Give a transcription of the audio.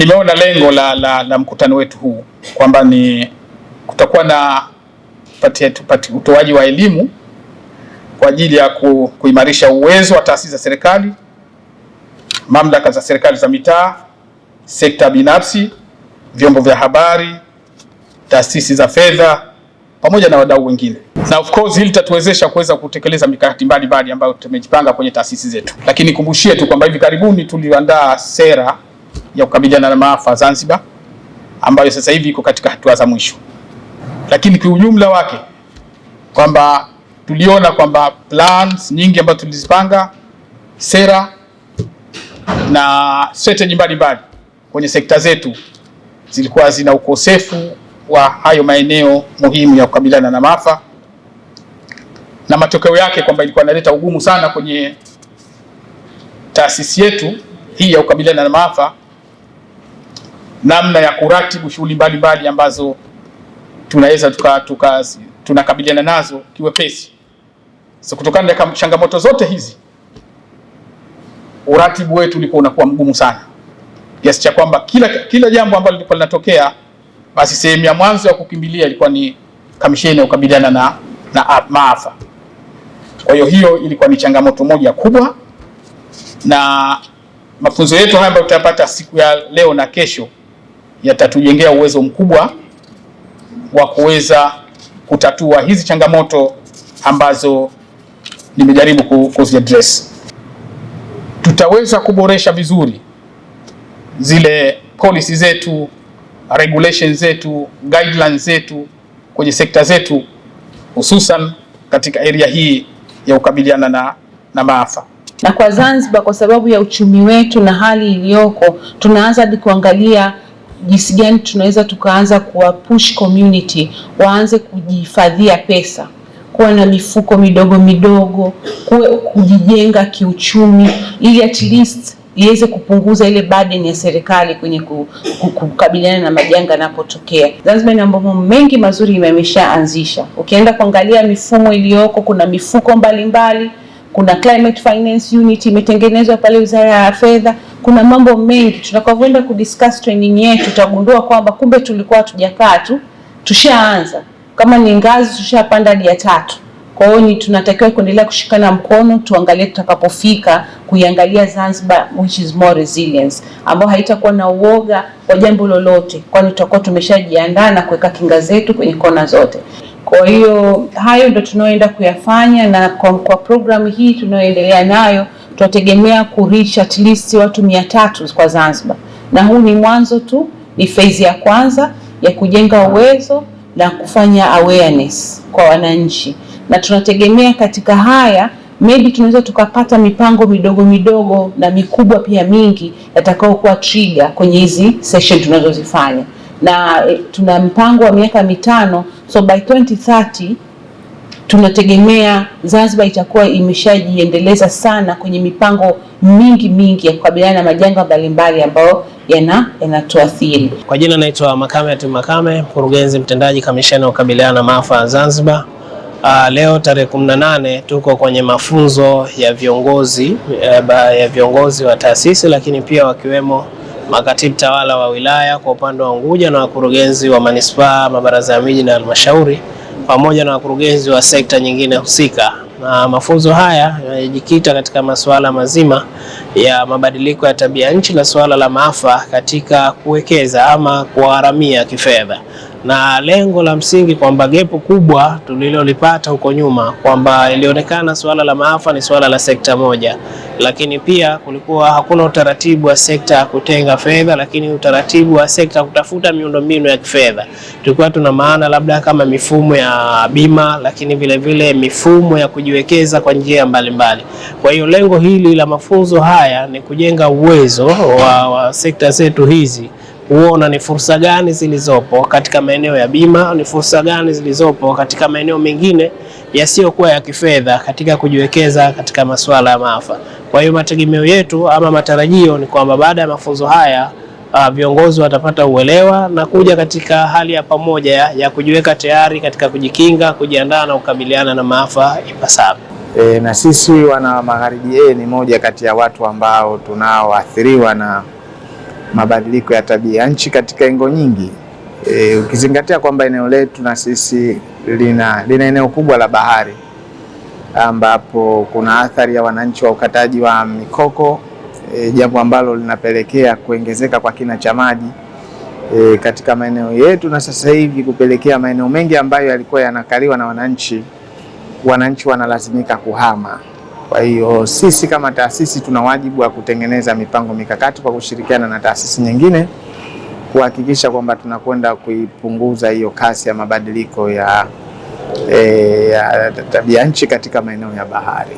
Nimeona lengo la mkutano wetu huu kwamba ni kutakuwa na utoaji wa elimu kwa ajili ya kuimarisha uwezo wa taasisi za serikali, mamlaka za serikali za mitaa, sekta binafsi, vyombo vya habari, taasisi za fedha pamoja na wadau wengine. Na of course hili litatuwezesha kuweza kutekeleza mikakati mbalimbali ambayo tumejipanga kwenye taasisi zetu. Lakini nikumbushie tu kwamba hivi karibuni tuliandaa sera ya kukabiliana na maafa Zanzibar ambayo sasa hivi iko katika hatua za mwisho. Lakini kwa ujumla wake kwamba tuliona kwamba plans nyingi ambazo tulizipanga, sera na strategy mbalimbali kwenye sekta zetu zilikuwa zina ukosefu wa hayo maeneo muhimu ya kukabiliana na maafa, na matokeo yake kwamba ilikuwa inaleta ugumu sana kwenye taasisi yetu hii ya kukabiliana na maafa namna ya kuratibu shughuli mbalimbali ambazo tunaweza tunakabiliana nazo kiwepesi. So kutokana na changamoto zote hizi, uratibu wetu ulikuwa unakuwa mgumu sana kiasi cha kwamba kila jambo ambalo lilikuwa linatokea, basi sehemu ya mwanzo ya kukimbilia ilikuwa ni kamisheni ya kukabiliana na maafa. Kwa hiyo ilikuwa ni changamoto moja kubwa, na mafunzo yetu haya ambayo tutapata siku ya leo na kesho yatatujengea uwezo mkubwa wa kuweza kutatua hizi changamoto ambazo nimejaribu kuziaddress. Tutaweza kuboresha vizuri zile policy zetu, regulations zetu, guidelines zetu kwenye sekta zetu, hususan katika area hii ya kukabiliana na maafa. Na kwa Zanzibar, kwa sababu ya uchumi wetu na hali iliyoko, tunaanza kuangalia jinsi gani tunaweza tukaanza kuwa push community waanze kujihifadhia pesa, kuwa na mifuko midogo midogo, kujijenga kiuchumi, ili at least iweze kupunguza ile burden ya serikali kwenye kukabiliana na majanga yanapotokea. Zanzibar ina mambo mengi mazuri imeshaanzisha. Ukienda kuangalia mifumo iliyoko, kuna mifuko mbalimbali, kuna climate finance unit imetengenezwa pale Wizara ya Fedha. Kuna mambo mengi. Tunakoenda kudiscuss training yetu tutagundua kwamba kumbe tulikuwa hatujakaa tu, tushaanza. Kama ni ngazi tushapanda hadi ya 3. Kwa hiyo tunatakiwa kuendelea kushikana mkono, tuangalie tutakapofika kuiangalia Zanzibar which is more resilience, ambao haitakuwa na uoga wa jambo lolote, kwani tutakuwa tumeshajiandaa na kuweka kinga zetu kwenye kona zote. Kwa hiyo hayo ndio tunaoenda kuyafanya, na kwa program hii tunayoendelea nayo tunategemea kureach at least watu 300 kwa Zanzibar. Na huu ni mwanzo tu, ni phase ya kwanza ya kujenga uwezo na kufanya awareness kwa wananchi. Na tunategemea katika haya maybe tunaweza tukapata mipango midogo midogo na mikubwa pia mingi yatakao kuwa trigger kwenye hizi session tunazozifanya. Na tuna mpango wa miaka 5, so by 2030 tunategemea Zanzibar itakuwa imeshajiendeleza sana kwenye mipango mingi ya kukabiliana na majanga mbalimbali ambayo yanatuathiri. Kwa jina naitwa Makame Makame, mkurugenzi mtendaji kamisheni ya kukabiliana na maafa Zanzibar. Leo tarehe 18 tuko kwenye mafunzo ya viongozi wa taasisi, lakini pia wakiwemo makatibu tawala wa wilaya kwa upande wa Unguja na wakurugenzi wa manispaa, mabaraza ya miji na halmashauri, pamoja na wakurugenzi wa sekta nyingine husika. Na mafunzo haya yanajikita katika masuala mazima ya mabadiliko ya tabia nchi na suala la maafa katika kuwekeza ama kuharamia kifedha. Na lengo la msingi kwamba gepu kubwa tulilolipata huko nyuma kwamba ilionekana suala la maafa ni suala la sekta moja, lakini pia kulikuwa hakuna utaratibu wa sekta kutenga fedha, lakini utaratibu wa sekta kutafuta miundombinu ya kifedha. Tulikuwa tuna maana labda kama mifumo ya bima, lakini vile vile mifumo ya kujiwekeza kwa njia mbalimbali. Kwa hiyo lengo hili la mafunzo haya ni kujenga uwezo wa sekta zetu hizi, kuona ni fursa gani zilizopo katika maeneo ya bima, ni fursa gani zilizopo katika maeneo mengine yasiyokuwa ya kifedha katika kujiwekeza katika masuala ya maafa. Kwa hiyo mategemeo yetu ama matarajio ni kwamba baada ya mafunzo haya viongozi watapata uelewa na kuja katika hali ya pamoja ya kujiweka tayari katika kujikinga, kujiandaa na kukabiliana na maafa ipasavyo. Na sisi wana Magharibi ni moja kati ya watu ambao tunaoathiriwa na mabadiliko ya tabia nchi katika engo nyingi. Ukizingatia kwamba eneo letu na sisi lina eneo kubwa la bahari ambapo kuna athari ya wananchi wa ukataji wa mikoko, jambo ambalo linapelekea kuongezeka kwa kina cha maji katika maeneo yetu, na sasa hivi kupelekea maeneo mengi ambayo yalikuwa yanakaliwa na wananchi wanalazimika kuhama. Kwa hiyo sisi kama taasisi tuna wajibu wa kutengeneza mipango mikakati kwa kushirikiana na taasisi nyingine kuhakikisha kwamba tunakwenda kuipunguza hiyo kasi ya mabadiliko ya tabia nchi katika maeneo ya bahari.